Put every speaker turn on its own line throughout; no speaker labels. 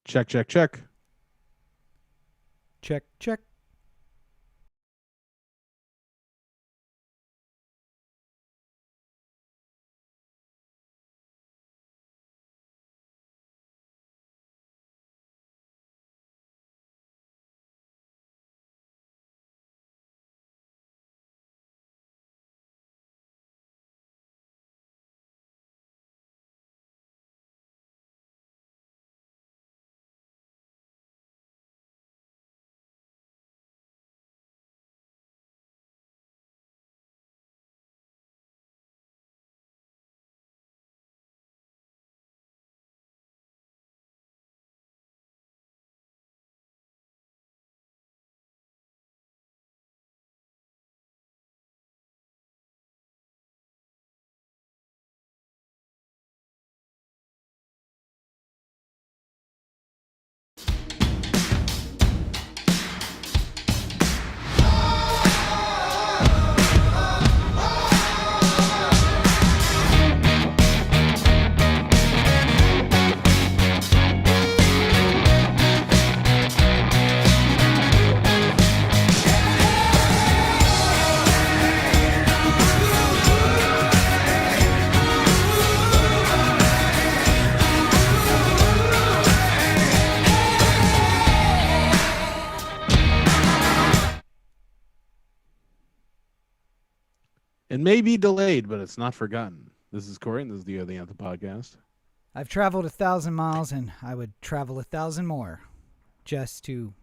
Check, check, check.
Check, check.
It may be delayed, but it's not forgotten. This is Corey, and this is the Anthem podcast.
I've traveled 1,000 miles, and I would travel 1,000 more just to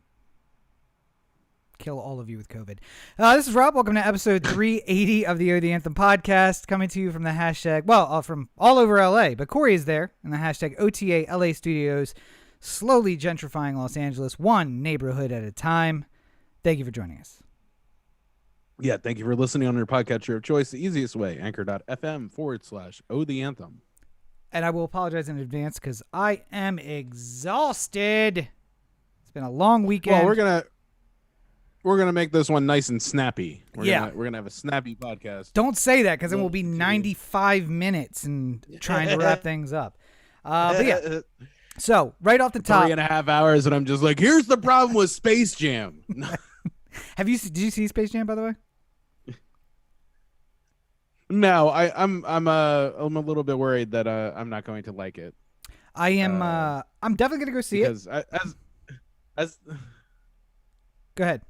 kill all of you with COVID. This is Rob. Welcome to episode 380 of the Anthem podcast, coming to you from the hashtag, from all over LA, but Corey is there in the hashtag OTA LA Studios, slowly gentrifying Los Angeles, one neighborhood at a time. Thank you for joining us.
Yeah, thank you for listening on your podcatcher of choice. The easiest way, anchor.fm/Oh the Anthem.
And I will apologize in advance because I am exhausted. It's been a long weekend.
Well, we're gonna make this one nice and snappy.
Yeah.
We're gonna have a snappy podcast.
Don't say that because then we'll be 95 minutes and trying to wrap things up. But yeah. So right off the top,
3.5 hours, and I'm just like, here's the problem with Space Jam.
Did you see Space Jam, by the way?
No, I'm a little bit worried that I'm not going to like it.
I am. I'm definitely gonna go see it.
Because as
Go ahead.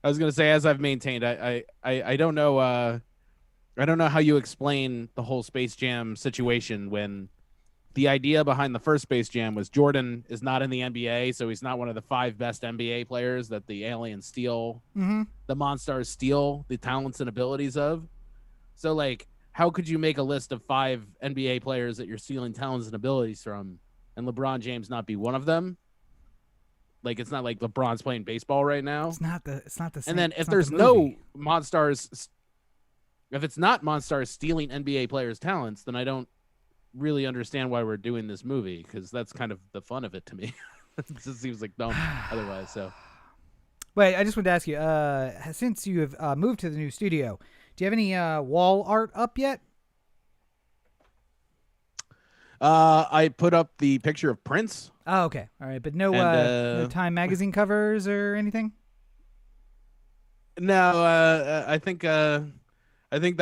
I was gonna say, as I've maintained, I don't know how you explain the whole Space Jam situation when the idea behind the first Space Jam was Jordan is not in the NBA, so he's not one of the 5 best NBA players that the aliens steal, the Monstars steal the talents and abilities of. So, like, how could you make a list of 5 NBA players that you're stealing talents and abilities from, and LeBron James not be one of them? Like, it's not like LeBron's playing baseball right now.
It's not the same.
And then if there's no Monstars, if it's not Monstars stealing NBA players' talents, then I don't really understand why we're doing this movie, because that's kind of the fun of it to me. It just seems like dumb otherwise. So,
wait, I just wanted to ask you, since you have moved to the new studio, do you have any wall art up yet?
I put up the picture of Prince.
Oh, okay, all right, but no Time magazine covers or anything.
No, I think that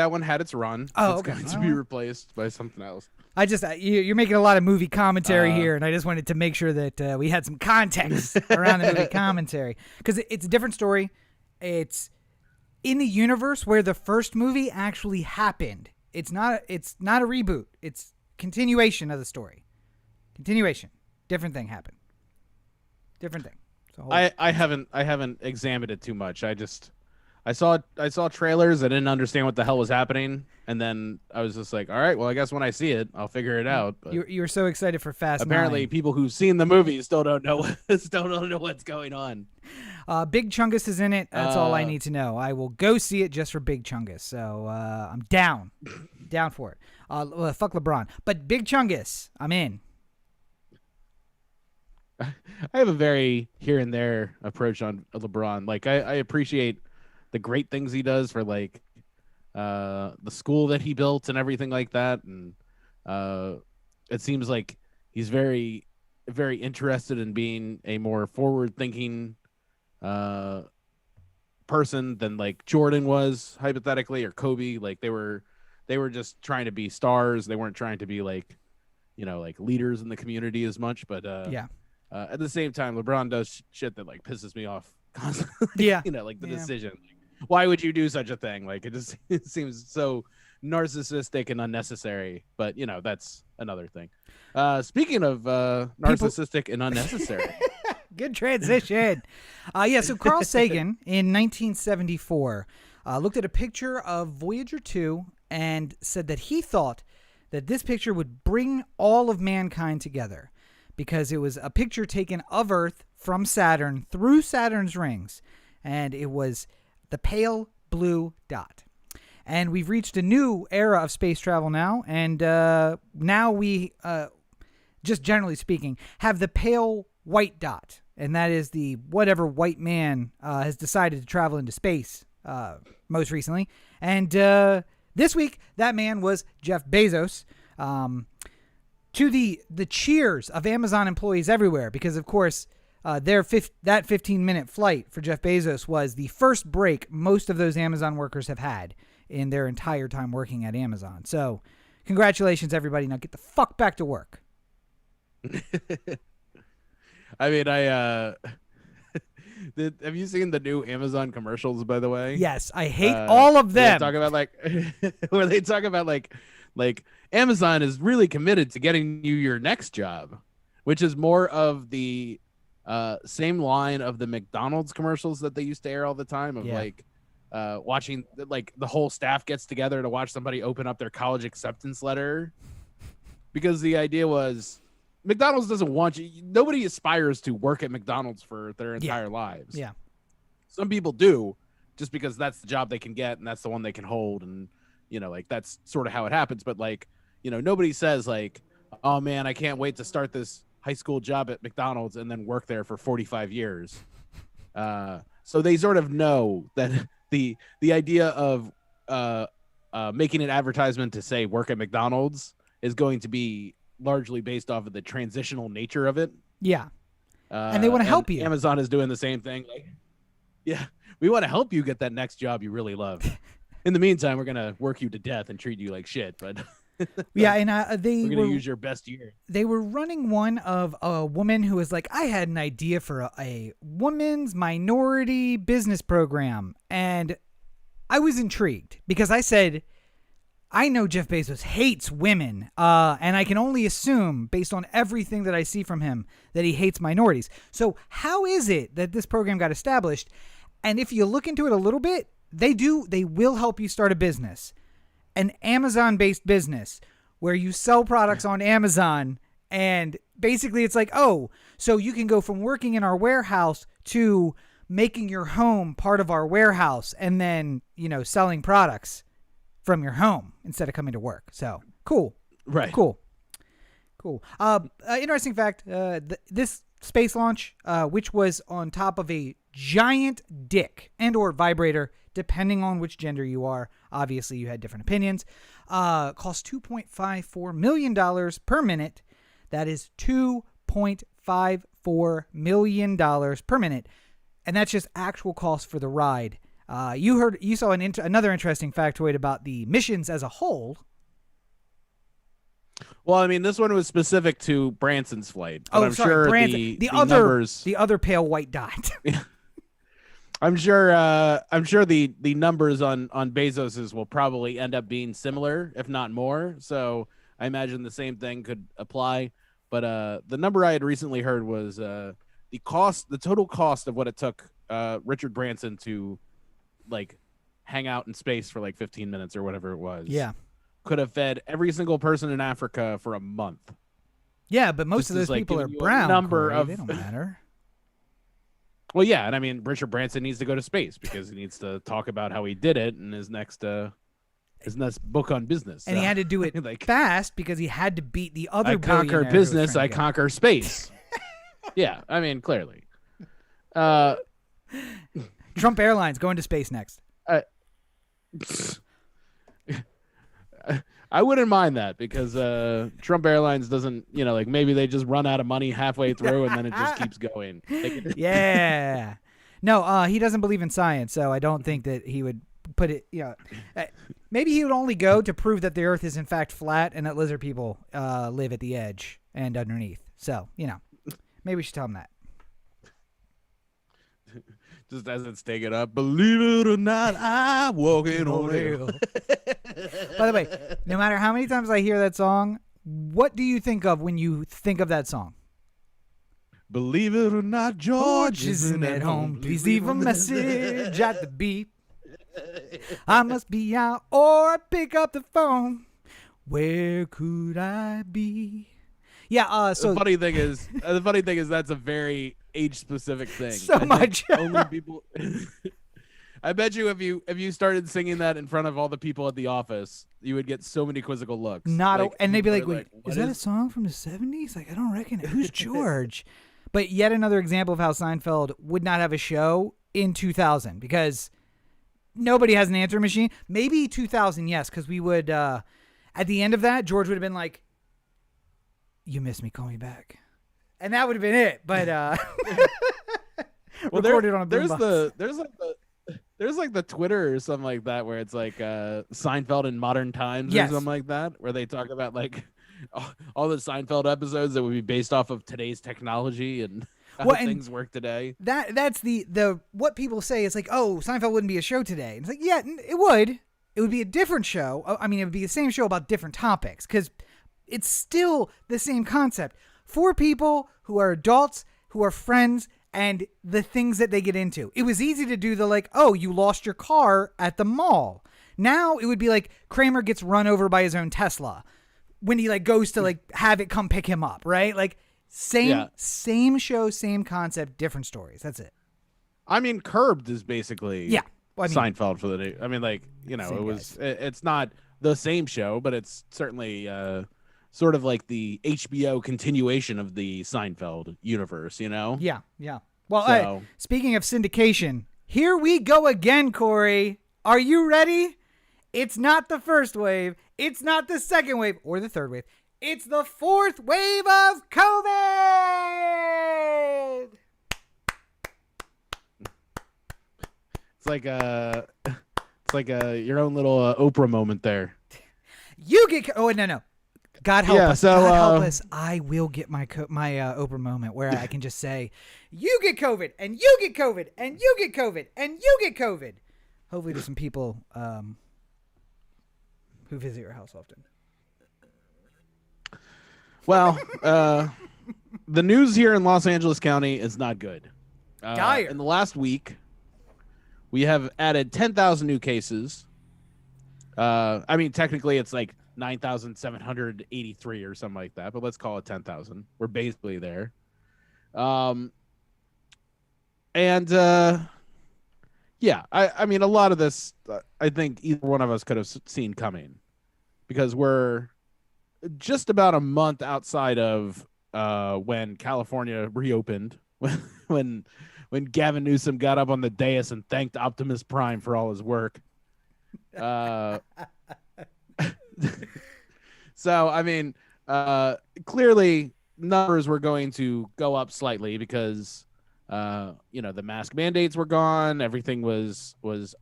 one had its run.
Oh,
it's
okay.
going to be replaced by something else.
I just you're making a lot of movie commentary here, and I just wanted to make sure that we had some context around the movie commentary, because it's a different story. It's in the universe where the first movie actually happened. It's not a reboot. It's continuation of the story. Continuation. Different thing happened. Different thing.
I haven't examined it too much. I saw trailers. I didn't understand what the hell was happening, and then I was just like, all right, well, I guess when I see it, I'll figure it out. But
you were so excited for Fast 9.
Apparently, people who've seen the movie still don't know what's going on.
Big Chungus is in it. That's all I need to know. I will go see it just for Big Chungus. So I'm down for it. Fuck LeBron, but Big Chungus, I'm in.
I have a very here and there approach on LeBron. Like, I appreciate the great things he does for, like, the school that he built and everything like that, and it seems like he's very very interested in being a more forward-thinking uh, person than like Jordan was hypothetically, or Kobe. Like they were just trying to be stars. They weren't trying to be like, like leaders in the community as much. But
Yeah.
at the same time, LeBron does shit that like pisses me off constantly.
Yeah.
Like the
Yeah.
decision. Like, why would you do such a thing? Like it seems so narcissistic and unnecessary. But that's another thing. Speaking of narcissistic and unnecessary.
Good transition. So Carl Sagan in 1974 looked at a picture of Voyager 2 and said that he thought that this picture would bring all of mankind together because it was a picture taken of Earth from Saturn through Saturn's rings, and it was the pale blue dot. And we've reached a new era of space travel now, and now we, just generally speaking, have the pale white dot. And that is the whatever white man has decided to travel into space most recently. And this week, that man was Jeff Bezos. To the cheers of Amazon employees everywhere, because, of course, that 15-minute flight for Jeff Bezos was the first break most of those Amazon workers have had in their entire time working at Amazon. So congratulations, everybody. Now get the fuck back to work.
I mean, have you seen the new Amazon commercials, by the way?
Yes, I hate all of them.
Talk about like where they talk about like Amazon is really committed to getting you your next job, which is more of the same line of the McDonald's commercials that they used to air all the time of like watching, like the whole staff gets together to watch somebody open up their college acceptance letter, because the idea was McDonald's doesn't want you. Nobody aspires to work at McDonald's for their entire lives.
Yeah.
Some people do, just because that's the job they can get and that's the one they can hold. And, like that's sort of how it happens. But like, nobody says like, oh man, I can't wait to start this high school job at McDonald's and then work there for 45 years. So they sort of know that the idea of making an advertisement to say work at McDonald's is going to be largely based off of the transitional nature of it.
Yeah. And they want to help you.
Amazon is doing the same thing. Like, yeah, we want to help you get that next job you really love. In the meantime, we're going to work you to death and treat you like shit. But
yeah, and
we're going to use your best year.
They were running one of a woman who was like, I had an idea for a women's minority business program. And I was intrigued because I said, I know Jeff Bezos hates women, and I can only assume, based on everything that I see from him, that he hates minorities. So how is it that this program got established? And if you look into it a little bit, they will help you start a business, an Amazon-based business where you sell products on Amazon, and basically it's like, oh, so you can go from working in our warehouse to making your home part of our warehouse, and then, selling products from your home instead of coming to work. So cool.
Right.
Cool. Interesting fact, this space launch, which was on top of a giant dick and or vibrator, depending on which gender you are. Obviously you had different opinions. Cost $2.54 million per minute. That is $2.54 million per minute. And that's just actual cost for the ride. You saw another interesting factoid about the missions as a whole.
Well, I mean, this one was specific to Branson's flight. But I'm sure
Branson. The other pale white dot.
I'm sure the numbers on Bezos's will probably end up being similar, if not more. So I imagine the same thing could apply. But the number I had recently heard was the total cost of what it took Richard Branson to like hang out in space for like 15 minutes or whatever it was.
Yeah.
Could have fed every single person in Africa for a month.
Yeah, but most of those people are brown. They don't matter.
Well, yeah, and I mean, Richard Branson needs to go to space because he needs to talk about how he did it in his next book on business.
And he had to do it like, fast because he had to beat the other.
I conquer business, I conquer space. Yeah, I mean, clearly.
Trump Airlines going to space next.
I wouldn't mind that because Trump Airlines doesn't, like maybe they just run out of money halfway through and then it just keeps going.
Yeah. No, he doesn't believe in science, so I don't think that he would put it. Maybe he would only go to prove that the Earth is in fact flat and that lizard people live at the edge and underneath. So maybe we should tell him that.
Just as it's taken up, believe it or not, I'm walking on hell.
By the way, no matter how many times I hear that song, what do you think of when you think of that song?
Believe it or not, George isn't at home.
Please leave a message at the beep. I must be out or pick up the phone. Where could I be? Yeah. So
the funny thing is that's a very age-specific thing.
So much.
Only people. I bet you if you started singing that in front of all the people at the office, you would get so many quizzical looks.
And they'd be like, "Wait, is that a song from the '70s? Like, I don't reckon it. Who's George?" But yet another example of how Seinfeld would not have a show in 2000 because nobody has an answering machine. Maybe 2000, yes, because we would. At the end of that, George would have been like, "You miss me, call me back," and that would have been it. But recorded on a boombox.
There's like the Twitter or something like that where it's like Seinfeld in modern times or something like that, where they talk about like all the Seinfeld episodes that would be based off of today's technology and how things work today.
That's the what people say is like, oh, Seinfeld wouldn't be a show today. And it's like, yeah, it would. It would be a different show. I mean, it would be the same show about different topics because it's still the same concept. 4 people who are adults, who are friends, and the things that they get into. It was easy to do the like, oh, you lost your car at the mall. Now it would be like Kramer gets run over by his own Tesla when he like goes to like have it come pick him up, right? Like same show, same concept, different stories. That's it.
I mean, Curbed is basically Seinfeld for the day. I mean, like, it's not the same show, but it's certainly sort of like the HBO continuation of the Seinfeld universe, Yeah.
Well, speaking of syndication, here we go again, Corey. Are you ready? It's not the first wave. It's not the second wave or the third wave. It's the 4th wave of COVID.
It's like your own little Oprah moment there.
You get no. God help us. God help us. I will get my Oprah moment where I can just say, you get COVID, and you get COVID, and you get COVID, and you get COVID. Hopefully there's some people who visit your house often.
Well, the news here in Los Angeles County is not good.
Dire.
In the last week, we have added 10,000 new cases. I mean, technically it's like 9,783 or something like that, but let's call it 10,000. We're basically there. I mean, a lot of this, I think either one of us could have seen coming because we're just about a month outside of when California reopened, when Gavin Newsom got up on the dais and thanked Optimus Prime for all his work. So, I mean, clearly numbers were going to go up slightly because, the mask mandates were gone. Everything was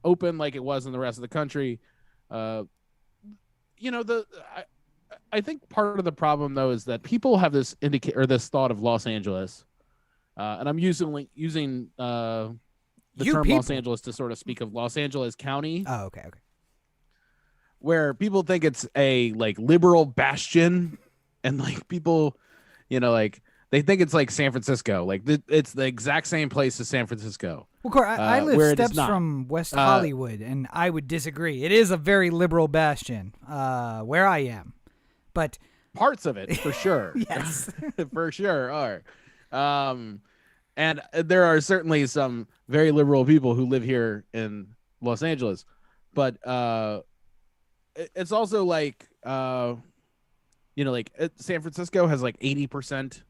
open like it was in the rest of the country. I think part of the problem, though, is that people have this this thought of Los Angeles, and I'm using the term Los Angeles to sort of speak of Los Angeles County.
Oh, okay.
Where people think it's a like liberal bastion, and like people, they think it's like San Francisco. Like it's the exact same place as San Francisco.
Well, Corey, I live steps from West Hollywood, and I would disagree. It is a very liberal bastion where I am. But
parts of it, for sure.
Yes.
For sure are. And there are certainly some very liberal people who live here in Los Angeles. But it's also like, San Francisco has like 80%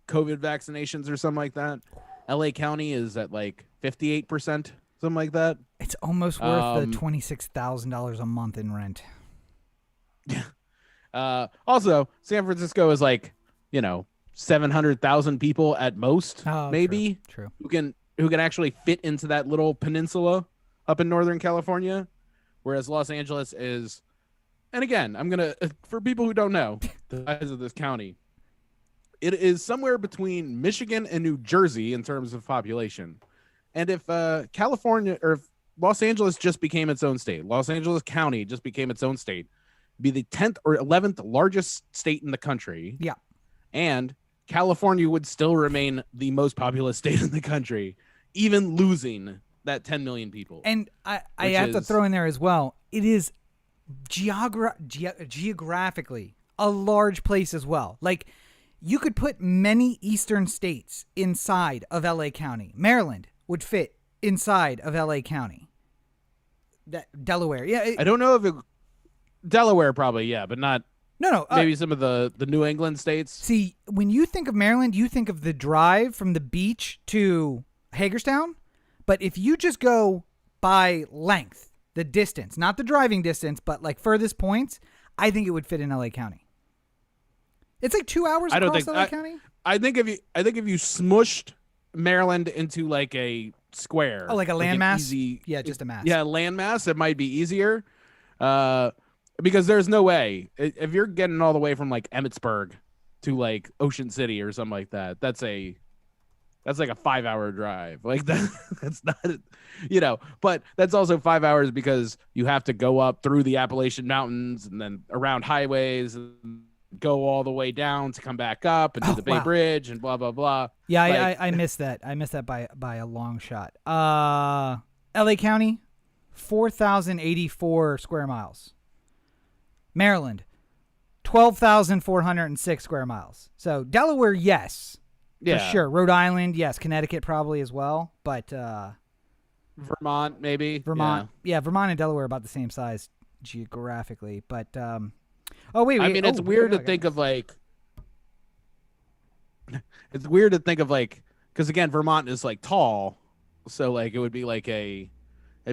COVID vaccinations or something like that. LA County is at like 58%, something like that.
It's almost worth the $26,000 a month in rent.
Yeah. Also, San Francisco is like, 700,000 people at most,
Oh,
maybe,
true.
who can actually fit into that little peninsula up in Northern California, whereas Los Angeles is, and again, I'm gonna for people who don't know the size of this county, it is somewhere between Michigan and New Jersey in terms of population. And if California or if Los Angeles just became its own state, Los Angeles County just became its own state, it'd be the 10th or 11th largest state in the country.
Yeah.
And California would still remain the most populous state in the country, even losing that 10 million people.
And I have to throw in there as well, it is geographically a large place as well. Like, you could put many eastern states inside of LA County. Maryland would fit inside of LA County. Delaware, yeah.
I don't know if Delaware probably, yeah, but not.
No.
Maybe some of the New England states.
See, when you think of Maryland, you think of the drive from the beach to Hagerstown. But if you just go by length, the distance, not the driving distance, but like furthest points, I think it would fit in LA County. It's like 2 hours across LA County.
I think if you smushed Maryland into like a square,
like a landmass, yeah, just a mass.
Yeah, landmass. It might be easier, because there's no way if you're getting all the way from like Emmitsburg to like Ocean City or something like that. That's like a 5-hour drive. Like that's not, but that's also 5 hours because you have to go up through the Appalachian Mountains and then around highways and go all the way down to come back up and do the Bay Bridge and blah, blah, blah.
Yeah, like, I missed that. I missed that by a long shot. LA County, 4,084 square miles. Maryland, 12,406 square miles. So Delaware, yes.
Yeah.
For sure. Rhode Island, yes. Connecticut probably as well. But
Vermont, maybe.
Vermont. Yeah, Vermont and Delaware are about the same size geographically. But oh, wait.
I mean, it's weird to think of like. It's weird to think of like, because again, Vermont is like tall, so like it would be like it'd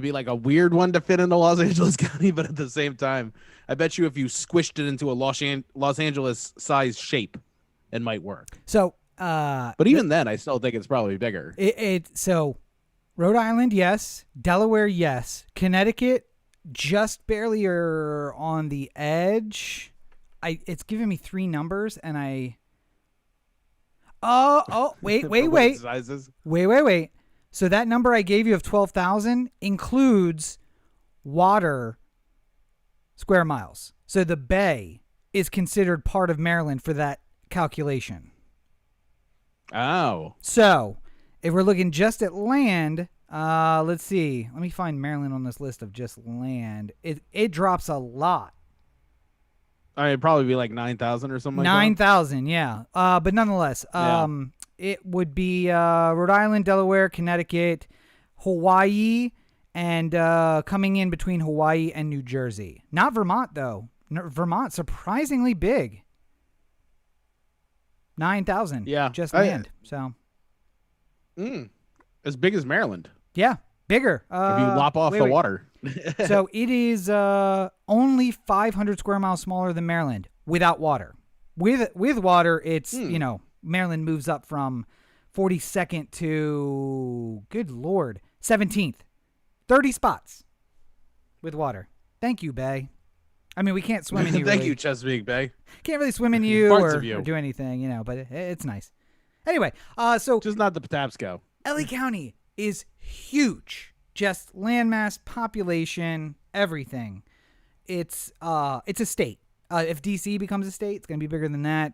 be like a weird one to fit into Los Angeles County, but at the same time, I bet you if you squished it into a Los Angeles size shape, it might work.
So,
but even then, I still think it's probably bigger.
So, Rhode Island, yes. Delaware, yes. Connecticut, just barely are on the edge. It's giving me 3 numbers, and I. Oh, wait.
Sizes.
Wait. So that number I gave you of 12,000 includes water square miles. So the Bay is considered part of Maryland for that calculation.
Oh.
So if we're looking just at land, let's see. Let me find Maryland on this list of just land. It drops a lot.
It'd probably be like 9,000 or something like that.
9,000, yeah. But nonetheless, it would be Rhode Island, Delaware, Connecticut, Hawaii, and coming in between Hawaii and New Jersey. Not Vermont, though. Vermont, surprisingly big. 9,000.
Yeah.
Just land. So.
As big as Maryland.
Yeah. Bigger.
If you lop off the water.
So it is only 500 square miles smaller than Maryland without water. With water, it's, Maryland moves up from 42nd to, good Lord, 17th. 30 spots with water. Thank you, Bay. I mean, we can't swim in you.
Thank you, Chesapeake Bay.
Can't really swim in you or do anything, but it's nice. Anyway, so
just not the Patapsco.
LA County is huge. Just landmass, population, everything. It's a state. If DC becomes a state, it's going to be bigger than that.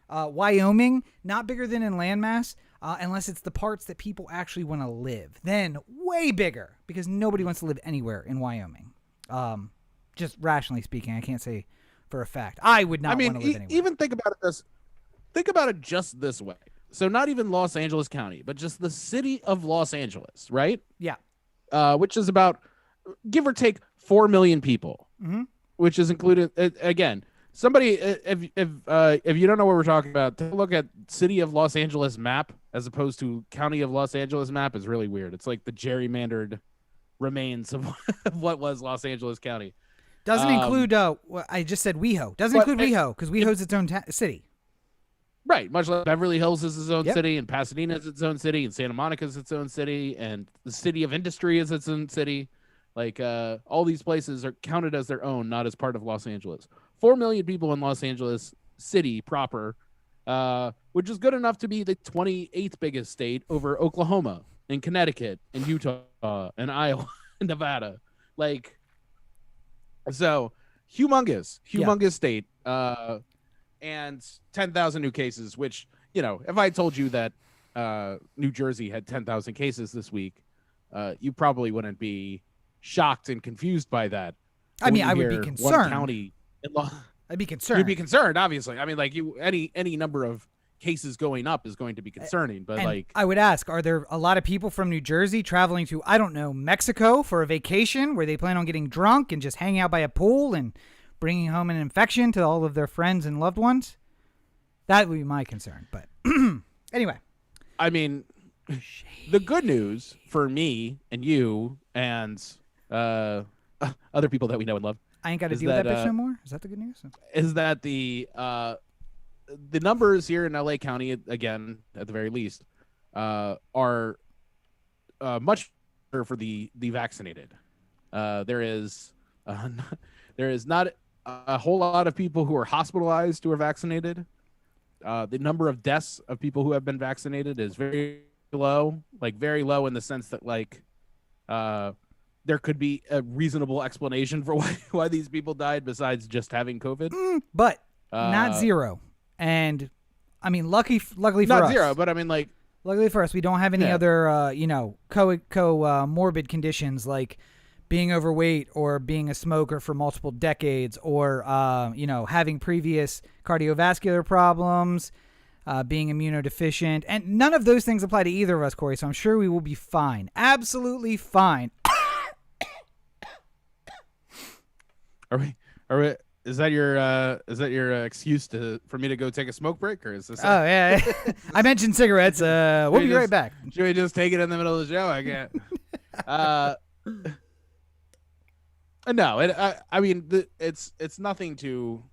Wyoming, not bigger than in landmass, unless it's the parts that people actually want to live. Then way bigger, because nobody wants to live anywhere in Wyoming. Just rationally speaking, I can't say for a fact. I would not want to live anywhere.
Even think about it just this way. So not even Los Angeles County, but just the city of Los Angeles, right?
Yeah.
Which is about, give or take, 4 million people, which is included. Again, somebody, if you don't know what we're talking about, take a look at city of Los Angeles map as opposed to county of Los Angeles map is really weird. It's like the gerrymandered remains of what was Los Angeles County.
Doesn't include. I just said WeHo. Doesn't include WeHo because WeHo's its own city.
Right, much like Beverly Hills is its own
Yep.
city, and Pasadena is its own city, and Santa Monica is its own city, and the city of industry is its own city. Like all these places are counted as their own, not as part of Los Angeles. 4 million people in Los Angeles city proper, which is good enough to be the 28th biggest state over Oklahoma and Connecticut and Utah and Iowa and Nevada. Like, so humongous state. And 10,000 new cases, which, if I told you that New Jersey had 10,000 cases this week, you probably wouldn't be shocked and confused by that.
I mean, I would be concerned.
One county
I'd be concerned.
You'd be concerned, obviously. I mean, like any number of cases going up is going to be concerning. But
and I would ask, are there a lot of people from New Jersey traveling to, I don't know, Mexico for a vacation where they plan on getting drunk and just hanging out by a pool and bringing home an infection to all of their friends and loved ones? That would be my concern. But anyway.
I mean, the good news for me and you and other people that we know and love.
I ain't got to deal with that bitch no more? Is that the good news?
Is that the numbers here in LA County, again, at the very least, are much better for the vaccinated. There is not a whole lot of people who are hospitalized who are vaccinated. The number of deaths of people who have been vaccinated is very low, like very low in the sense that there could be a reasonable explanation for why these people died besides just having COVID.
But not zero. And I mean, luckily for us.
Not zero, but I mean, like,
luckily for us, we don't have any other, morbid conditions like being overweight or being a smoker for multiple decades or, having previous cardiovascular problems, being immunodeficient. And none of those things apply to either of us, Corey, so I'm sure we will be fine. Absolutely fine.
Are we? Is that your excuse for me to go take a smoke break, or is this?
Oh yeah, I mentioned cigarettes. We'll be right back.
Should we just take it in the middle of the show? I can't. No, I mean, it's nothing to.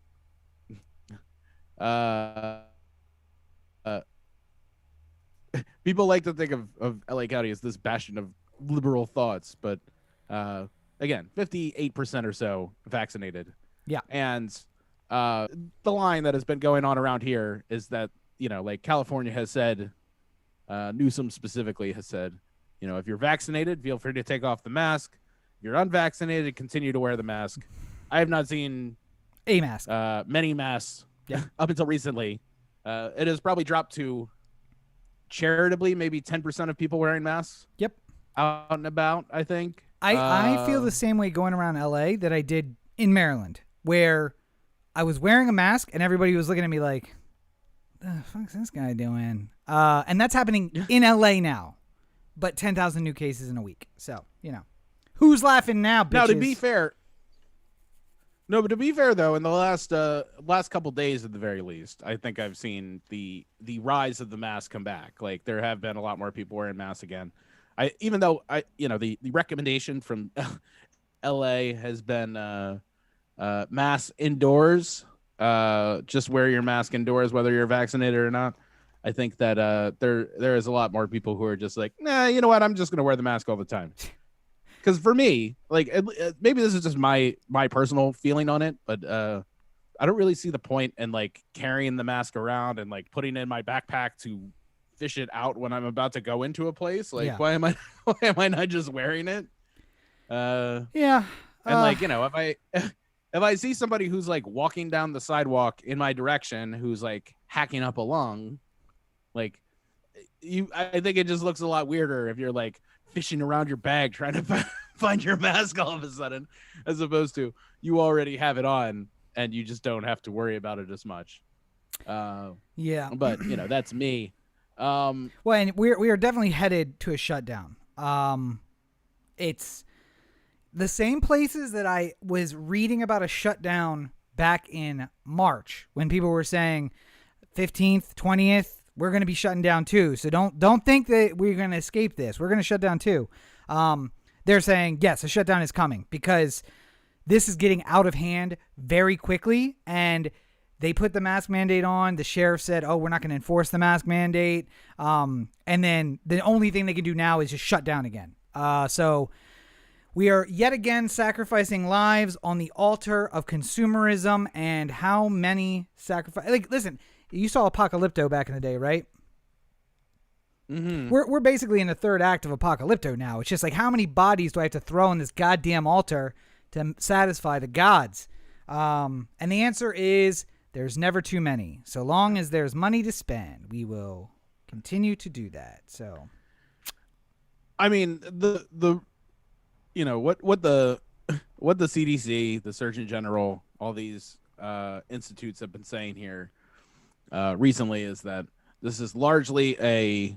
People like to think of LA County as this bastion of liberal thoughts, but again, 58% or so vaccinated.
Yeah.
And the line that has been going on around here is that, like California has said, Newsom specifically has said, if you're vaccinated, feel free to take off the mask. If you're unvaccinated, continue to wear the mask. I have not seen
a mask,
many masks up until recently. It has probably dropped to charitably maybe 10% of people wearing masks.
Yep.
Out and about, I think.
I feel the same way going around LA that I did in Maryland, where I was wearing a mask and everybody was looking at me like, the fuck's this guy doing? And that's happening in LA now, but 10,000 new cases in a week. So, who's laughing now, bitches?
Now, to be fair, though, in the last couple days at the very least, I think I've seen the rise of the mask come back. Like, there have been a lot more people wearing masks again. Even though the recommendation from LA has been mask indoors, just wear your mask indoors whether you're vaccinated or not. I think that there is a lot more people who are just like, nah, you know what, I'm just gonna wear the mask all the time. Because for me, like, maybe this is just my personal feeling on it, but I don't really see the point in like carrying the mask around and like putting it in my backpack to fish it out when I'm about to go into a place. Like, why am I not just wearing it? And like, if I see somebody who's like walking down the sidewalk in my direction who's like hacking up a lung, like, I think it just looks a lot weirder if you're like fishing around your bag trying to find your mask all of a sudden, as opposed to you already have it on and you just don't have to worry about it as much. But that's me.
Well, and we are definitely headed to a shutdown. It's the same places that I was reading about a shutdown back in March when people were saying 15th, 20th, we're going to be shutting down too. So don't think that we're going to escape this. We're going to shut down too. They're saying, yes, a shutdown is coming because this is getting out of hand very quickly, and they put the mask mandate on. The sheriff said, oh, we're not going to enforce the mask mandate. And then the only thing they can do now is just shut down again. So we are yet again sacrificing lives on the altar of consumerism. And how many sacrifice? Like, listen, you saw Apocalypto back in the day, right?
Mm-hmm.
We're basically in the third act of Apocalypto now. It's just like, how many bodies do I have to throw on this goddamn altar to satisfy the gods? And the answer is there's never too many. So long as there's money to spend, we will continue to do that. So,
I mean, the you know what the CDC, the Surgeon General, all these institutes have been saying here recently is that this is largely a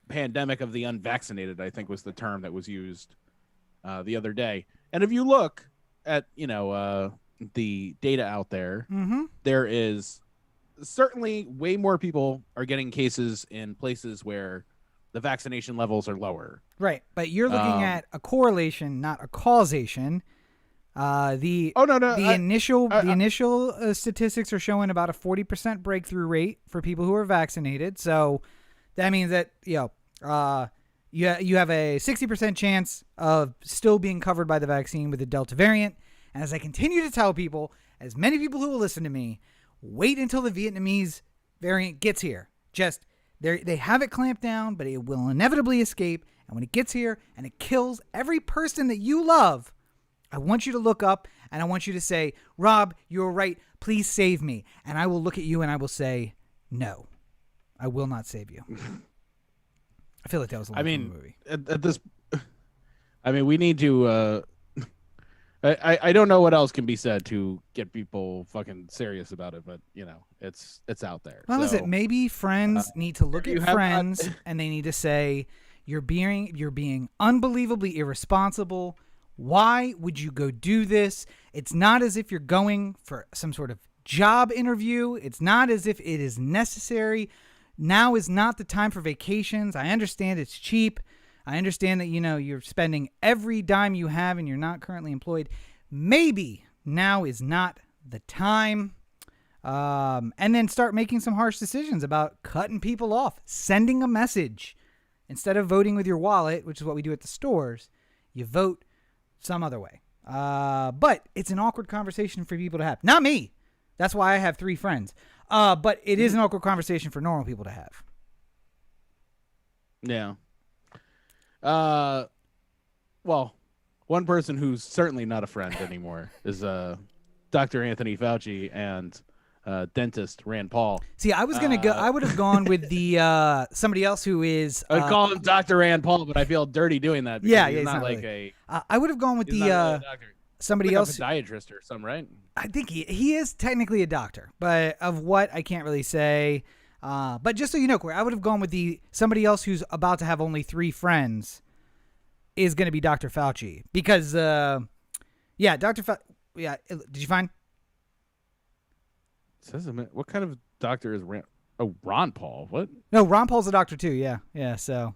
pandemic of the unvaccinated, I think was the term that was used the other day. And if you look at, the data out there, there is certainly way more people are getting cases in places where the vaccination levels are lower.
Right. But you're looking at a correlation, not a causation. The initial statistics are showing about a 40% breakthrough rate for people who are vaccinated. So that means that you have a 60% chance of still being covered by the vaccine with the Delta variant. And as I continue to tell people, as many people who will listen to me, wait until the Vietnamese variant gets here. Just they have it clamped down, but it will inevitably escape. And when it gets here and it kills every person that you love, I want you to look up and I want you to say, Rob, you're right. Please save me. And I will look at you and I will say, no, I will not save you. I feel like that was a movie.
At this, we need to. I don't know what else can be said to get people fucking serious about it, but it's out there.
Well, listen, maybe friends need to look at Friends and they need to say, you're being unbelievably irresponsible. Why would you go do this? It's not as if you're going for some sort of job interview. It's not as if it is necessary. Now is not the time for vacations. I understand it's cheap. I understand that, you're spending every dime you have and you're not currently employed. Maybe now is not the time. And then start making some harsh decisions about cutting people off, sending a message. Instead of voting with your wallet, which is what we do at the stores, you vote some other way. But it's an awkward conversation for people to have. Not me. That's why I have 3 friends. But it is an awkward conversation for normal people to have.
Yeah. Well, one person who's certainly not a friend anymore is Dr. Anthony Fauci and dentist Rand Paul.
See, I was gonna go. I would have gone with the somebody else who is.
I'd call him Dr. Rand Paul, but I feel dirty doing that.
Yeah,
he's
not
like
really. I would have gone with somebody else,
a podiatrist or something, right?
I think he is technically a doctor, but of what I can't really say. But just so you know, Corey, I would have gone with somebody else who's about to have only 3 friends is going to be Dr. Fauci because, Dr. Fauci. Yeah, did you find?
Says what kind of doctor is Ron? Oh, Ron Paul. What?
No, Ron Paul's a doctor too. Yeah. So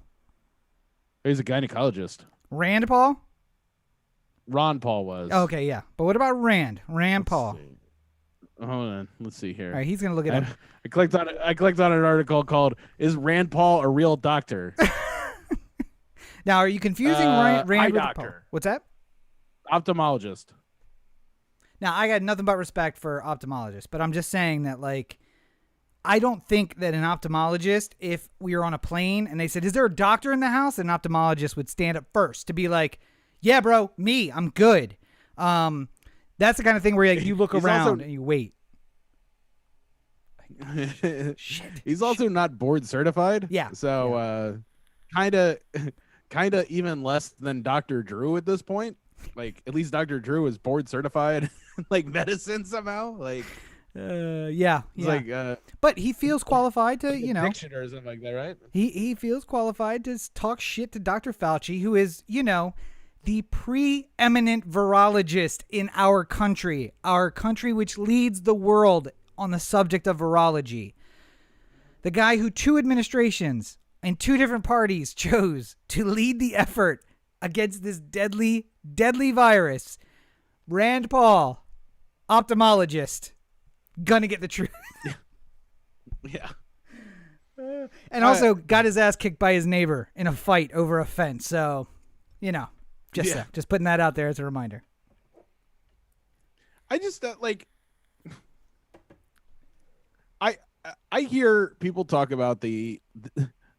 he's a gynecologist.
Rand Paul.
Ron Paul was.
Okay, yeah. But what about Rand? Rand Paul.
See. Hold on. Let's see here.
All right, he's gonna look it up.
I clicked on an article called "Is Rand Paul a real doctor?"
Now, are you confusing Rand with
doctor.
Paul? What's that?
Ophthalmologist.
Now, I got nothing but respect for ophthalmologists, but I'm just saying that, I don't think that an ophthalmologist, if we were on a plane and they said, is there a doctor in the house? An ophthalmologist would stand up first to be like, yeah, bro, me, I'm good. That's the kind of thing where you look around and you wait. Shit.
He's also not board certified.
Yeah.
So kind of even less than Dr. Drew at this point. At least Dr. Drew is board certified medicine somehow.
Yeah.
Like
but he feels qualified to,
addiction or something like that, right?
He feels qualified to talk shit to Dr. Fauci, who is, the preeminent virologist in our country which leads the world on the subject of virology. The guy who 2 administrations and 2 different parties chose to lead the effort against this deadly, deadly virus. Rand Paul, ophthalmologist, gonna get the truth.
Yeah.
And also got his ass kicked by his neighbor in a fight over a fence. So, just putting that out there as a reminder.
I just I hear people talk about the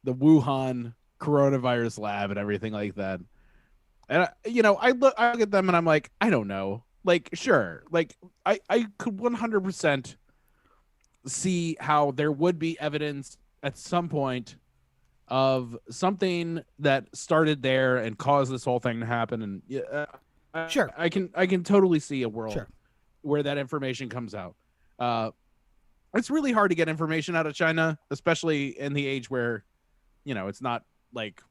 Wuhan coronavirus lab and everything like that. And I look at them and I'm like, I don't know. Like, sure. Like I could 100% see how there would be evidence at some point of something that started there and caused this whole thing to happen. And
Sure.
I can totally see a world
Sure.
where that information comes out. It's really hard to get information out of China, especially in the age where, it's not like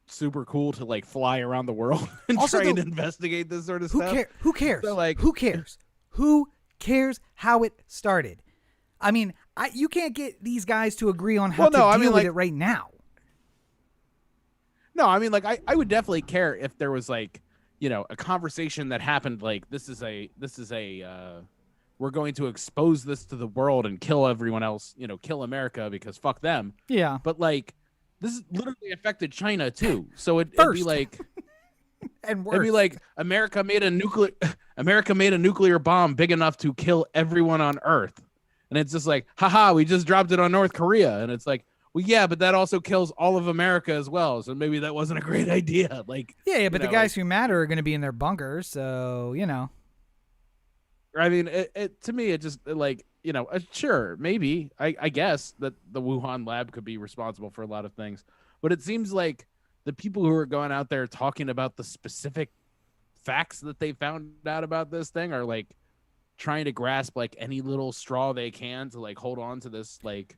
super cool to like fly around the world and
Also,
try and investigate this sort of stuff.
Who cares?
So, like,
who cares? Who cares how it started? I mean, you can't get these guys to agree on how to deal with it right now.
No, I mean, like, I would definitely care if there was like, a conversation that happened like this is a we're going to expose this to the world and kill everyone else, kill America because fuck them.
Yeah.
But like this literally affected China too. So it'd be like
and worse.
It'd be like America made a nuclear bomb big enough to kill everyone on Earth. And it's just like, haha, we just dropped it on North Korea. And it's like, well, yeah, but that also kills all of America as well. So maybe that wasn't a great idea. Like,
yeah, but the guys who matter are going to be in their bunkers. So,
I mean, to me, it just like, sure, maybe, I guess that the Wuhan lab could be responsible for a lot of things. But it seems like the people who are going out there talking about the specific facts that they found out about this thing are like trying to grasp like any little straw they can to like hold on to this like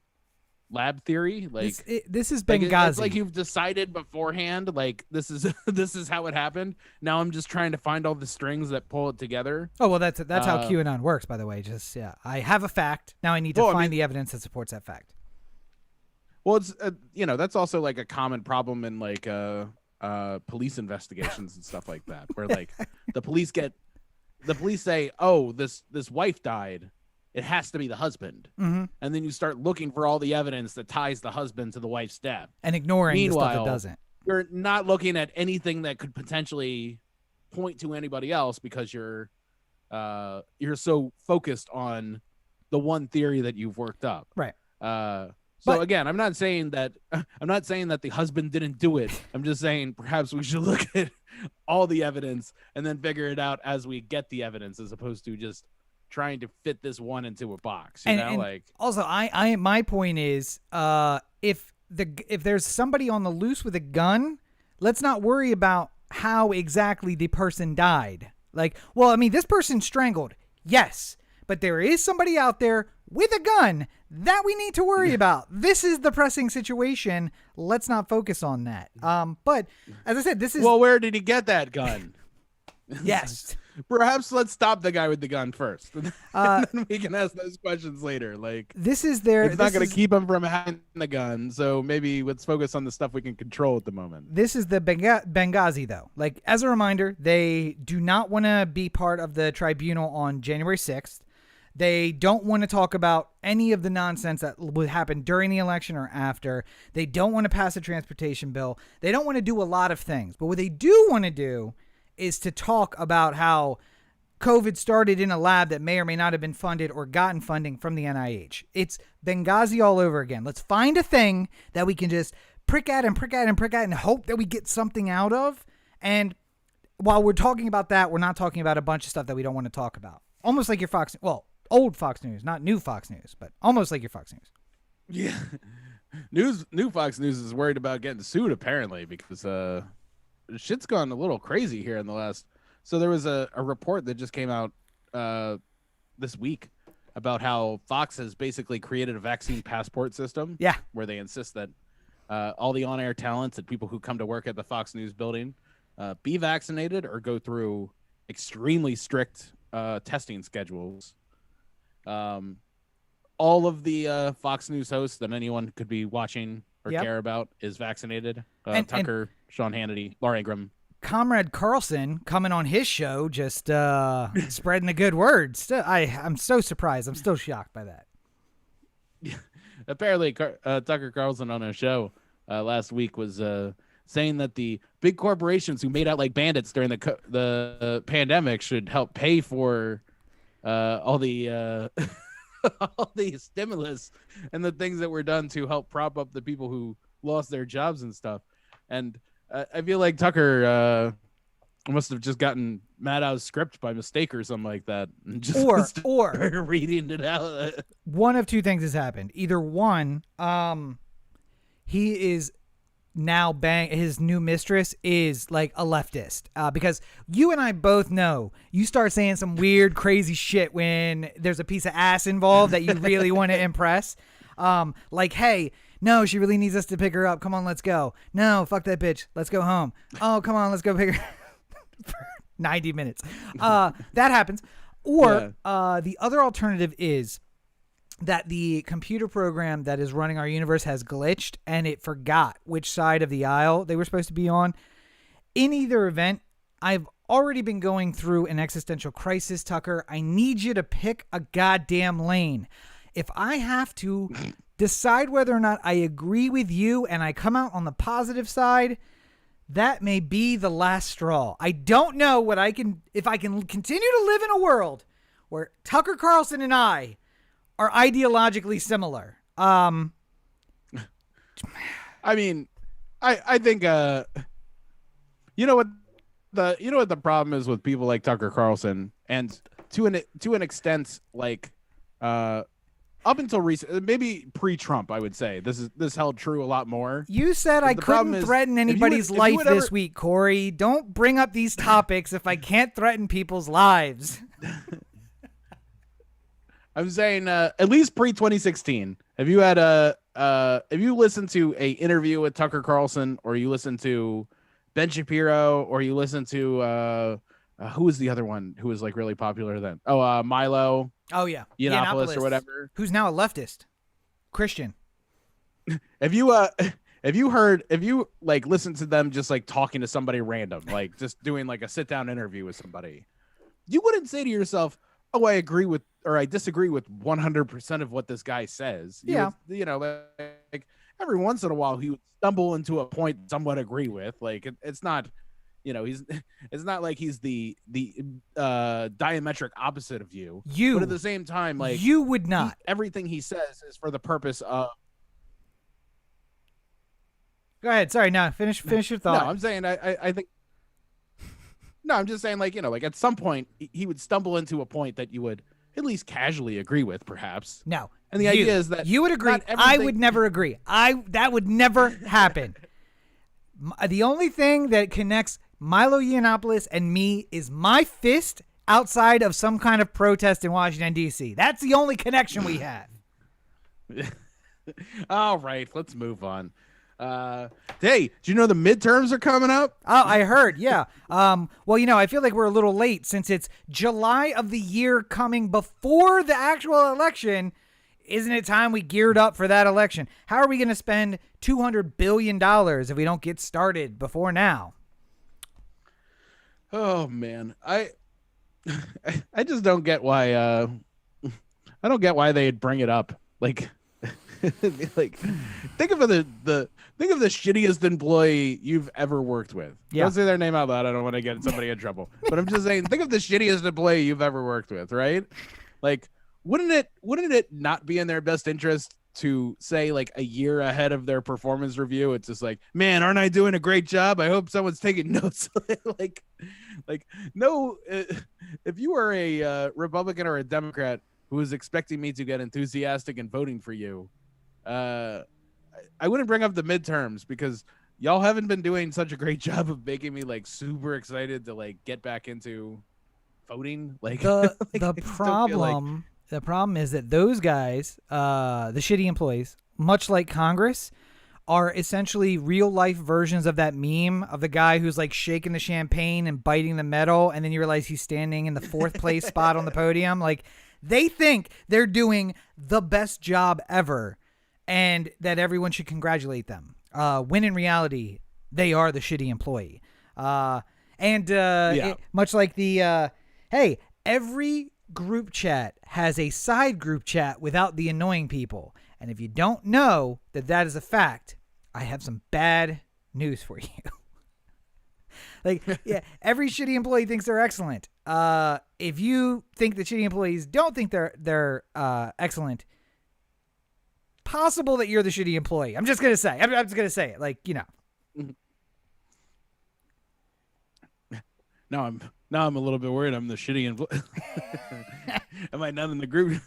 lab theory. Like
this is Benghazi.
Like, it's like you've decided beforehand, like this is how it happened. Now I'm just trying to find all the strings that pull it together.
Oh, well, that's how QAnon works, by the way. Just I have a fact. Now I need to find the evidence that supports that fact.
Well, it's that's also like a common problem in like police investigations and stuff like that, where like the police say, oh, this wife died. It has to be the husband.
Mm-hmm.
And then you start looking for all the evidence that ties the husband to the wife's death.
And ignoring the stuff that doesn't.
You're not looking at anything that could potentially point to anybody else because you're so focused on the one theory that you've worked up.
Right.
So again, I'm not saying that the husband didn't do it. I'm just saying perhaps we should look at all the evidence and then figure it out as we get the evidence, as opposed to just trying to fit this one into a box.
And also, my point is, if there's somebody on the loose with a gun, let's not worry about how exactly the person died. Like, well, I mean, this person's strangled, yes, but there is somebody out there with a gun that we need to worry about. This is the pressing situation. Let's not focus on that. But as I said, this is...
Well, where did he get that gun?
Yes.
Perhaps let's stop the guy with the gun first. And then we can ask those questions later. Like,
this is their...
It's not going to keep him from having the gun, so maybe let's focus on the stuff we can control at the moment.
This is the Benghazi, though. Like, as a reminder, they do not want to be part of the tribunal on January 6th. They don't want to talk about any of the nonsense that would happen during the election or after. They don't want to pass a transportation bill. They don't want to do a lot of things. But what they do want to do is to talk about how COVID started in a lab that may or may not have been funded or gotten funding from the NIH. It's Benghazi all over again. Let's find a thing that we can just prick at and hope that we get something out of. And while we're talking about that, we're not talking about a bunch of stuff that we don't want to talk about. Almost like your old Fox News, not new Fox News, but almost like your Fox News.
Yeah. New Fox News is worried about getting sued, apparently, because shit's gone a little crazy here in the last. So there was a report that just came out this week about how Fox has basically created a vaccine passport system.
Yeah.
Where they insist that all the on-air talents and people who come to work at the Fox News building be vaccinated or go through extremely strict testing schedules. All of the Fox News hosts that anyone could be watching or care about is vaccinated. Tucker, Sean Hannity, Laura Ingraham,
Comrade Carlson coming on his show, just spreading the good word. I'm so surprised. I'm still shocked by that.
Apparently, Tucker Carlson on a show last week was saying that the big corporations who made out like bandits during the pandemic should help pay for all the all the stimulus and the things that were done to help prop up the people who lost their jobs and stuff. And I feel like Tucker must have just gotten Maddow's script by mistake or something like that, and just
or
reading it out.
One of two things has happened. Either one, he is now his new mistress is like a leftist, because you and I both know you start saying some weird, crazy shit when there's a piece of ass involved that you really want to impress. Like, hey, no, she really needs us to pick her up. Come on, let's go. No, fuck that bitch. Let's go home. Oh, come on, let's go pick her for 90 minutes. That happens. Or the other alternative is that the computer program that is running our universe has glitched and it forgot which side of the aisle they were supposed to be on. In either event, I've already been going through an existential crisis, Tucker. I need you to pick a goddamn lane. If I have to decide whether or not I agree with you and I come out on the positive side, that may be the last straw. I don't know if I can continue to live in a world where Tucker Carlson and I are ideologically similar.
I mean, I think you know what the problem is with people like Tucker Carlson, and to an extent, like up until recent, maybe pre-Trump, I would say this held true a lot more.
You said I couldn't threaten anybody's life this week, Corey. Don't bring up these topics if I can't threaten people's lives.
I'm saying at least pre-2016. Have you listened to a interview with Tucker Carlson, or you listened to Ben Shapiro, or you listened to who was the other one who was like really popular then? Oh, Milo.
Oh yeah,
Yiannopoulos or whatever.
Who's now a leftist Christian.
Have you like listened to them just like talking to somebody random, like just doing like a sit down interview with somebody? You wouldn't say to yourself, "Oh, I agree with or I disagree with 100% of what this guy says."
Yeah,
like every once in a while he would stumble into a point somewhat agree with. Like it's not. It's not like he's the diametric opposite of you. But at the same time, like
you would not.
Everything he says is for the purpose of.
Go ahead. Sorry. No, finish your thought.
No, I'm saying I think. No, I'm just saying like like at some point he would stumble into a point that you would at least casually agree with, perhaps.
No,
and the idea is that
you would agree. I would never agree. That would never happen. The only thing that connects Milo Yiannopoulos and me is my fist outside of some kind of protest in Washington, D.C. That's the only connection we have.
All right, let's move on. Hey, do you know the midterms are coming up?
Oh, I heard, yeah. Well, I feel like we're a little late since it's July of the year coming before the actual election. Isn't it time we geared up for that election? How are we going to spend $200 billion if we don't get started before now?
Oh man, I just don't get why I don't get why they'd bring it up. Like like think of the shittiest employee you've ever worked with.
Yeah.
Don't say their name out loud. I don't want to get somebody in trouble. But I'm just saying, think of the shittiest employee you've ever worked with, right? Like wouldn't it not be in their best interest to say like a year ahead of their performance review? It's just like, man, aren't I doing a great job? I hope someone's taking notes. like no, if you were a Republican or a Democrat who was expecting me to get enthusiastic in voting for you, I wouldn't bring up the midterms because y'all haven't been doing such a great job of making me like super excited to like get back into voting. Like
the problem is that those guys, the shitty employees, much like Congress, are essentially real life versions of that meme of the guy who's like shaking the champagne and biting the metal, and then you realize he's standing in the fourth place spot on the podium. Like they think they're doing the best job ever and that everyone should congratulate them. When in reality, they are the shitty employee. Much like the hey, every group chat has a side group chat without the annoying people. And if you don't know that that is a fact, I have some bad news for you. Like, yeah, every shitty employee thinks they're excellent. If you think that shitty employees don't think they're excellent, possible that you're the shitty employee. I'm just gonna say. I'm just gonna say it. Like, you know.
Now I'm a little bit worried. I'm the shitty employee. Am I not in the group?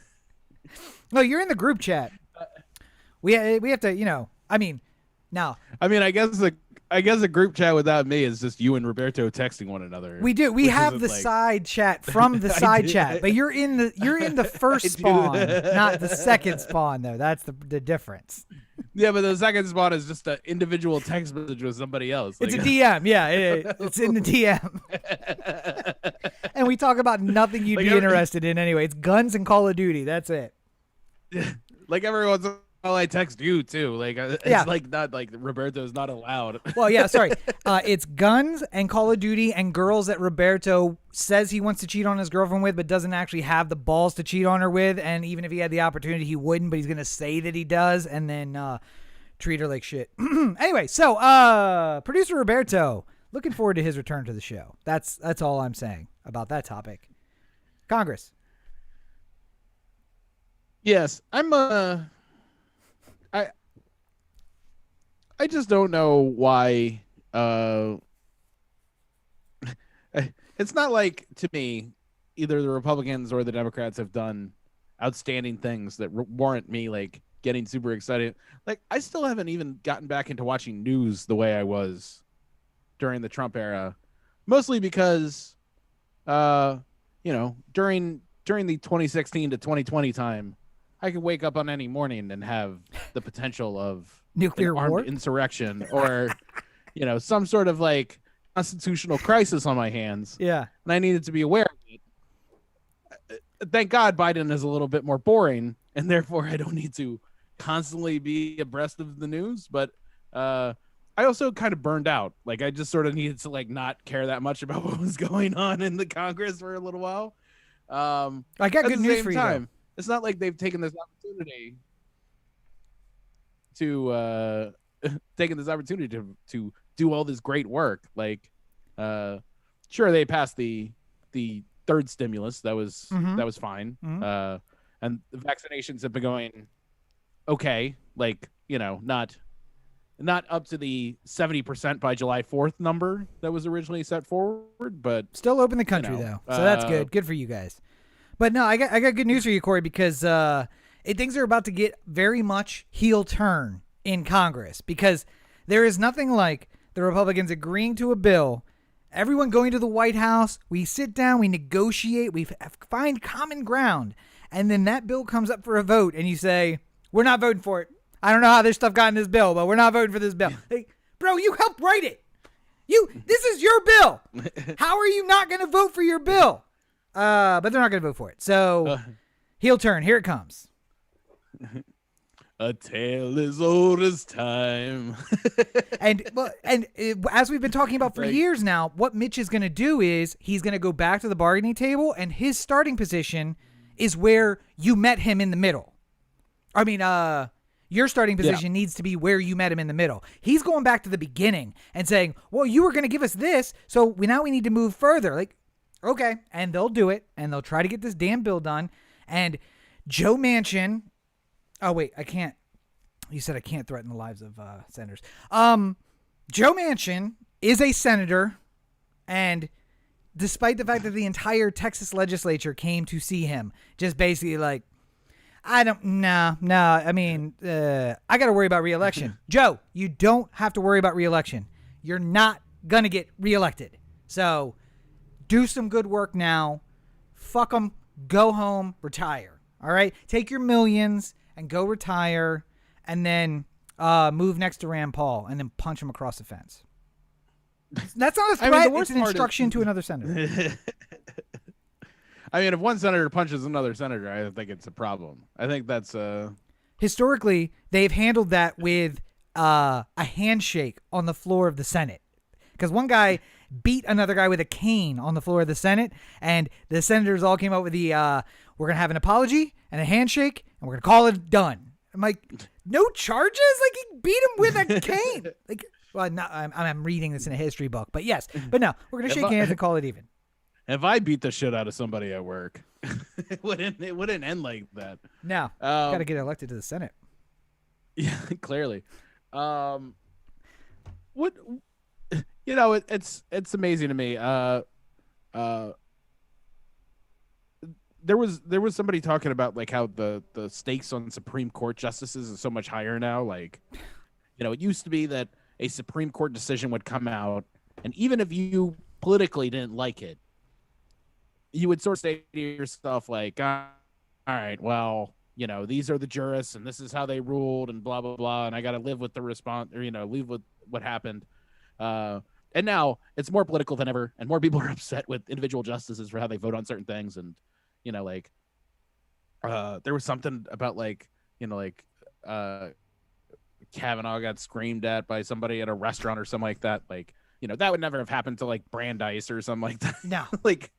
No, you're in the group chat. We have to, you know. I mean, now.
I mean, I guess a group chat without me is just you and Roberto texting one another.
We do. We have the side chat from the side chat, but you're in the first spawn, not the second spawn though. That's the difference.
Yeah, but the second spawn is just an individual text message with somebody else.
It's a DM. Yeah, it's in the DM. And we talk about nothing you'd be interested in anyway. It's guns and Call of Duty. That's it.
Like every once in a while I text you too. Like it's like not like Roberto's not allowed.
Well, yeah, sorry. It's guns and Call of Duty and girls that Roberto says he wants to cheat on his girlfriend with, but doesn't actually have the balls to cheat on her with. And even if he had the opportunity, he wouldn't. But he's gonna say that he does, and then treat her like shit. Anyway, so producer Roberto, looking forward to his return to the show. That's all I'm saying about that topic. Congress.
Yes, I'm I just don't know why. It's not like, to me, either the Republicans or the Democrats have done outstanding things that warrant me like getting super excited. Like, I still haven't even gotten back into watching news the way I was during the Trump era, mostly because, you know, during the 2016 to 2020 time, I could wake up on any morning and have the potential of
nuclear
armed
war,
insurrection, or, you know, some sort of like constitutional crisis on my hands.
Yeah.
And I needed to be aware of it. Thank God Biden is a little bit more boring, and therefore I don't need to constantly be abreast of the news. But I also kind of burned out. Like, I just sort of needed to like not care that much about what was going on in the Congress for a little while.
I got good news for you, though.
It's not like they've taken this opportunity to do all this great work. Like, sure, they passed the third stimulus. That was fine. Mm-hmm. And the vaccinations have been going okay. Like, you know, not up to the 70% by July 4th number that was originally set forward, but
still open the country, though. So that's good. Good for you guys. But no, I got good news for you, Corey, because things are about to get very much heel turn in Congress, because there is nothing like the Republicans agreeing to a bill, everyone going to the White House, we sit down, we negotiate, we find common ground, and then that bill comes up for a vote, and you say, we're not voting for it. I don't know how this stuff got in this bill, but we're not voting for this bill. Hey, bro, you helped write it. This is your bill. How are you not going to vote for your bill? But they're not going to vote for it. So, heel turn. Here it comes.
A tale as old as time.
and as we've been talking about for years now, what Mitch is going to do is he's going to go back to the bargaining table, and his starting position is where you met him in the middle. I mean, your starting position needs to be where you met him in the middle. He's going back to the beginning and saying, well, you were going to give us this, so now we need to move further. Like, okay, and they'll do it, and they'll try to get this damn bill done. And Joe Manchin, oh wait, I can't. You said I can't threaten the lives of senators. Joe Manchin is a senator, and despite the fact that the entire Texas legislature came to see him, just basically like, I mean, I got to worry about re-election. Joe, you don't have to worry about re-election. You're not gonna get re-elected. So do some good work now. Fuck them. Go home. Retire. All right? Take your millions and go retire, and then move next to Rand Paul and then punch him across the fence. That's not a threat. I mean, it's an instruction to another senator.
I mean, if one senator punches another senator, I think it's a problem. I think that's
historically, they've handled that with a handshake on the floor of the Senate. Because one guy beat another guy with a cane on the floor of the Senate, and the senators all came up with the we're gonna have an apology and a handshake, and we're gonna call it done. I'm like, no charges? Like, he beat him with a cane. Like, well, I'm reading this in a history book, but yes, but no, we're gonna shake hands and call it even.
If I beat the shit out of somebody at work, it wouldn't end like that.
No, gotta get elected to the Senate.
Yeah, clearly. What it's amazing to me. There was somebody talking about like how the stakes on Supreme Court justices is so much higher now. Like, it used to be that a Supreme Court decision would come out, and even if you politically didn't like it, you would sort of say to yourself like, all right, well, these are the jurists and this is how they ruled and blah, blah, blah. And I got to live with the response or, live with what happened. And now it's more political than ever. And more people are upset with individual justices for how they vote on certain things. And, there was something about Kavanaugh got screamed at by somebody at a restaurant or something like that. Like, that would never have happened to like Brandeis or something like that.
No.
Like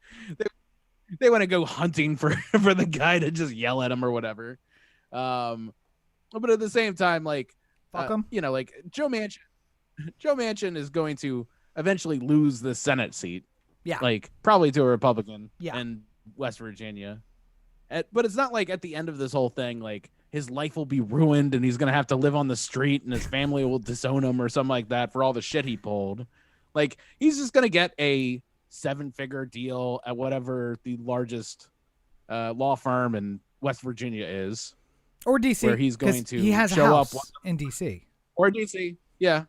they want to go hunting for the guy to just yell at him or whatever. But at the same time, like,
fuck him.
Like Joe Manchin is going to eventually lose the Senate seat.
Yeah.
Like probably to a Republican
yeah.
in West Virginia. But it's not like at the end of this whole thing, like his life will be ruined and he's going to have to live on the street and his family will disown him or something like that for all the shit he pulled. Like he's just going to get a 7-figure deal at whatever the largest law firm in West Virginia is,
or DC,
where he's going to
he has
show
a house
up
in DC
or DC, yeah,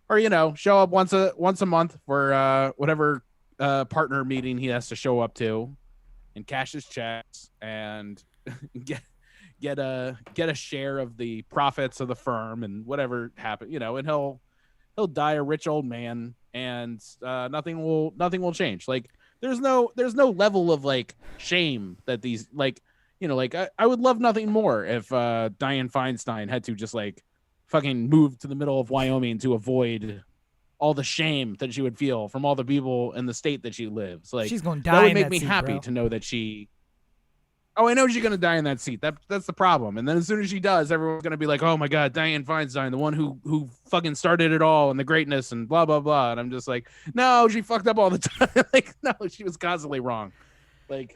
or show up once a month for whatever partner meeting he has to show up to, and cash his checks and get a share of the profits of the firm and whatever happened, and he'll die a rich old man. And nothing will change. Like there's no level of like shame that these like I would love nothing more if Dianne Feinstein had to just like fucking move to the middle of Wyoming to avoid all the shame that she would feel from all the people in the state that she lives. Like
she's going to die.
That would make me
seat,
happy
bro.
to know that she. Oh, I know she's gonna die in that seat. That's the problem. And then as soon as she does, everyone's gonna be like, "Oh my God, Dianne Feinstein, the one who fucking started it all and the greatness and blah blah blah." And I'm just like, no, she fucked up all the time. Like, no, she was constantly wrong. Like,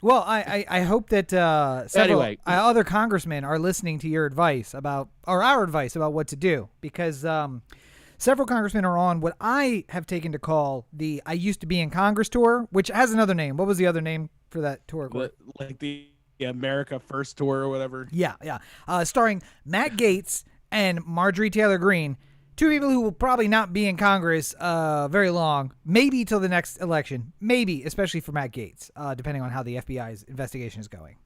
well, I hope that several other congressmen are listening to your advice about our advice about what to do, because several congressmen are on what I have taken to call the "I used to be in Congress" tour, which has another name. What was the other name for that tour?
Like the America First tour or whatever.
Yeah. Starring Matt Gaetz and Marjorie Taylor Greene, two people who will probably not be in Congress very long, maybe till the next election, maybe, especially for Matt Gaetz, depending on how the FBI's investigation is going.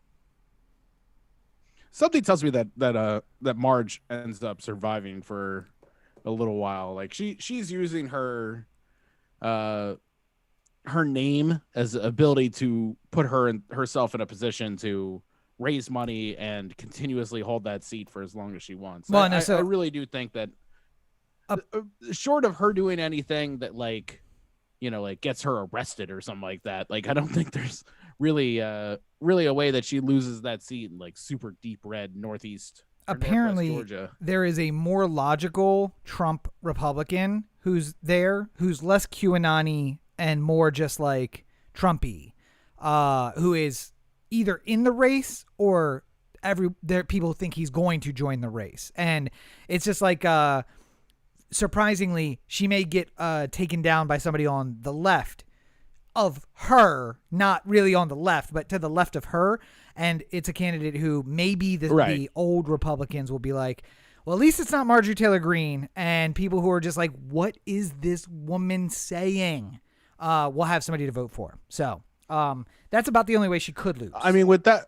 Something tells me that Marge ends up surviving for a little while. Like she's using her name as ability to put herself in a position to raise money and continuously hold that seat for as long as she wants.
Well,
I really do think that short of her doing anything that like gets her arrested or something like that, like I don't think there's really a way that she loses that seat in like super deep red Northeast.
Apparently
Georgia. There
is a more logical Trump Republican who's there, who's less QAnon-y and more just like Trumpy, who is either in the race or people think he's going to join the race. And it's just like, surprisingly, she may get taken down by somebody on the left of her, not really on the left, but to the left of her. And it's a candidate who maybe the old Republicans will be like, well, at least it's not Marjorie Taylor Greene. And people who are just like, what is this woman saying? We'll have somebody to vote for. So that's about the only way she could lose.
I mean, without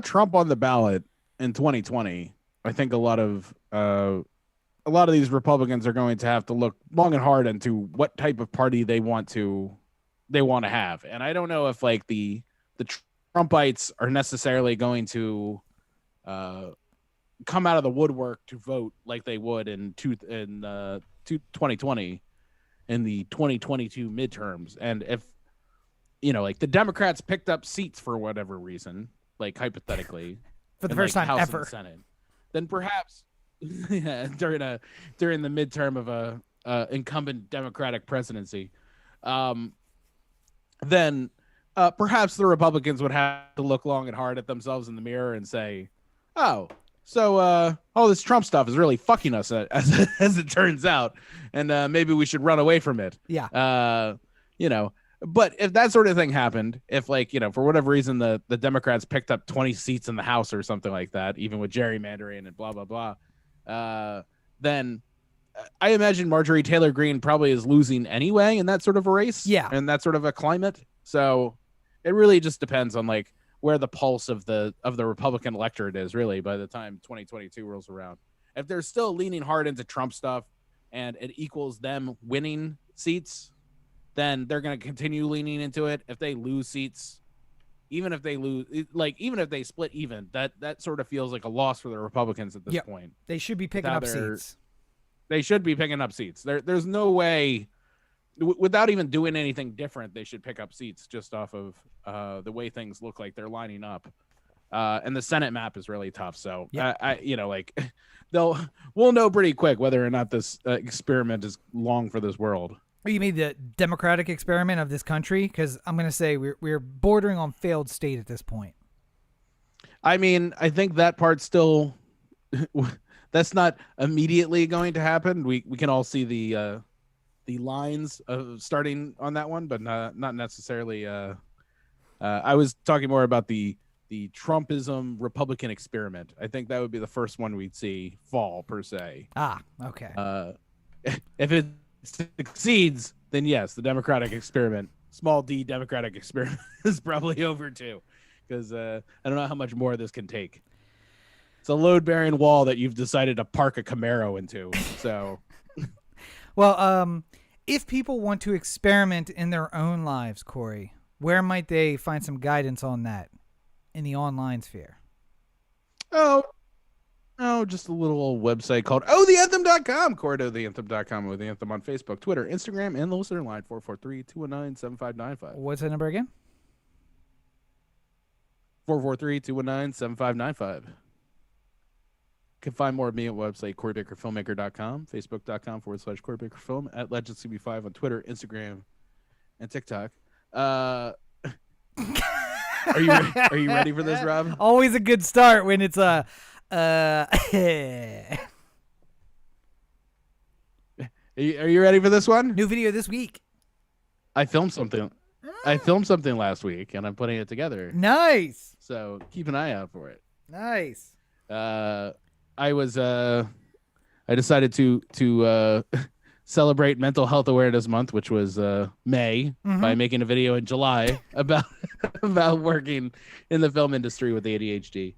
Trump on the ballot in 2020, I think a lot of these Republicans are going to have to look long and hard into what type of party they want to have. And I don't know if like the Trumpites are necessarily going to come out of the woodwork to vote like they would in 2020. in the 2022 midterms. And if, like the Democrats picked up seats for whatever reason, like hypothetically,
For the
in,
first
like,
time
House
ever.
and Senate, then perhaps during the midterm of a incumbent Democratic presidency, then perhaps the Republicans would have to look long and hard at themselves in the mirror and say, "Oh, so all this Trump stuff is really fucking us, as it turns out, and maybe we should run away from it."
Yeah.
But if that sort of thing happened, if for whatever reason the Democrats picked up 20 seats in the House or something like that, even with gerrymandering and blah blah blah, then I imagine Marjorie Taylor Greene probably is losing anyway in that sort of a race,
Yeah.
and that sort of a climate. So it really just depends on where the pulse of the Republican electorate is really by the time 2022 rolls around. If they're still leaning hard into Trump stuff and it equals them winning seats, then they're going to continue leaning into it. If they lose seats, even if they split even, that sort of feels like a loss for the Republicans at this point.
They should be picking up seats.
They should be picking up seats. There's no way, without even doing anything different, they should pick up seats just off of the way things look like they're lining up. And the Senate map is really tough. So we'll know pretty quick whether or not this experiment is long for this world.
You mean the democratic experiment of this country? Because I'm going to say we're bordering on failed state at this point.
I mean, I think that part still that's not immediately going to happen. We can all see the lines of starting on that one, but not necessarily. I was talking more about the Trumpism Republican experiment. I think that would be the first one we'd see fall per se.
Okay.
If it succeeds, then yes, the Democratic experiment, small d Democratic experiment, is probably over too, because I don't know how much more this can take. It's a load-bearing wall that you've decided to park a Camaro into. So,
well, if people want to experiment in their own lives, Corey, where might they find some guidance on that in the online sphere?
Oh, just a little old website called theanthem.com. CoreyTheAnthem.com with the Anthem on Facebook, Twitter, Instagram, and the listener line 443-219-7595.
What's that number again?
443-219-7595. You can find more of me at website CoreyBakerFilmmaker.com, Facebook.com/CoreyBakerFilm, at LegendsCB5 on Twitter, Instagram, and TikTok. Are you ready for this, Rob?
Always a good start when it's a.
Are you ready for this one?
New video this week.
I filmed something. I filmed something last week, and I'm putting it together.
Nice.
So keep an eye out for it.
Nice.
I decided to celebrate Mental Health Awareness Month, which was May, by making a video in July about working in the film industry with ADHD.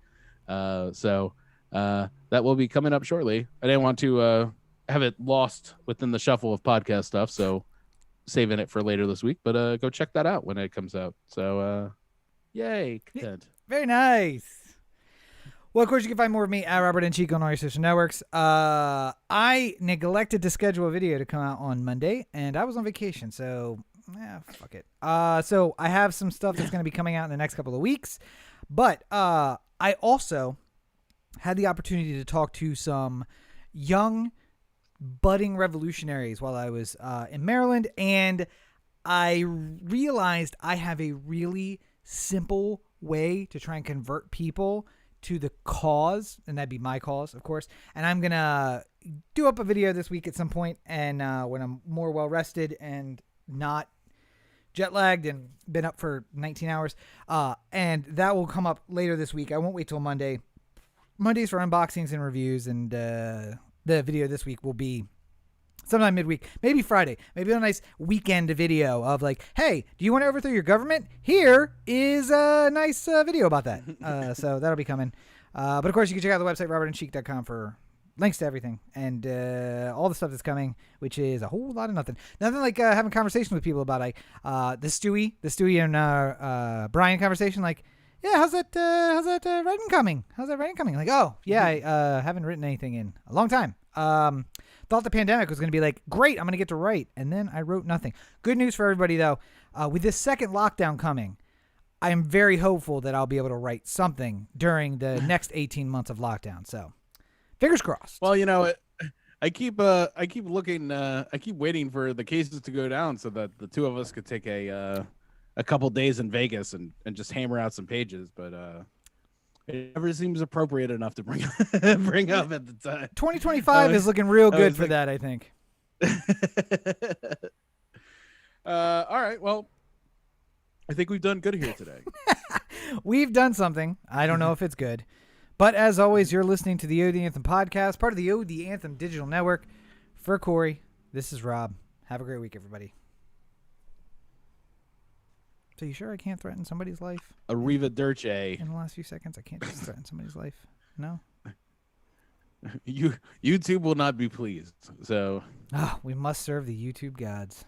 So that will be coming up shortly. I didn't want to have it lost within the shuffle of podcast stuff, so saving it for later this week. But go check that out when it comes out. So yay, content.
Very nice. Well, of course, you can find more of me at Robert and Chico on all your social networks. I neglected to schedule a video to come out on Monday, and I was on vacation, so fuck it. So I have some stuff that's going to be coming out in the next couple of weeks, but I also had the opportunity to talk to some young, budding revolutionaries while I was in Maryland, and I realized I have a really simple way to try and convert people to the cause, and that'd be my cause, of course. And I'm gonna do up a video this week at some point, and when I'm more well rested and not jet lagged and been up for 19 hours, and that will come up later this week. I won't wait till Monday. Mondays for unboxings and reviews, and the video this week will be sometime midweek, maybe Friday, maybe a nice weekend video of like, hey, do you want to overthrow your government? Here is a nice video about that. So that'll be coming. But of course, you can check out the website, robertandcheek.com, for links to everything and all the stuff that's coming, which is a whole lot of nothing. Nothing like having conversations with people about like the Stewie and Brian conversation. Like, yeah, how's that writing coming? How's that writing coming? Like, oh yeah, I haven't written anything in a long time. Thought thought the pandemic was going to be like, great, I'm going to get to write. And then I wrote nothing. Good news for everybody, though. With this second lockdown coming, I am very hopeful that I'll be able to write something during the next 18 months of lockdown. So, fingers crossed.
Well, I keep looking. I keep waiting for the cases to go down so that the two of us could take a couple days in Vegas and just hammer out some pages. But it never seems appropriate enough to bring up at the time.
2025 is looking real good for that, I think.
All right. Well, I think we've done good here today.
We've done something. I don't know if it's good. But as always, you're listening to the OD Anthem podcast, part of the OD Anthem digital network. For Corey, this is Rob. Have a great week, everybody. So you sure I can't threaten somebody's life?
Arrivederci.
In the last few seconds, I can't just threaten somebody's life. No?
YouTube will not be pleased. So
we must serve the YouTube gods.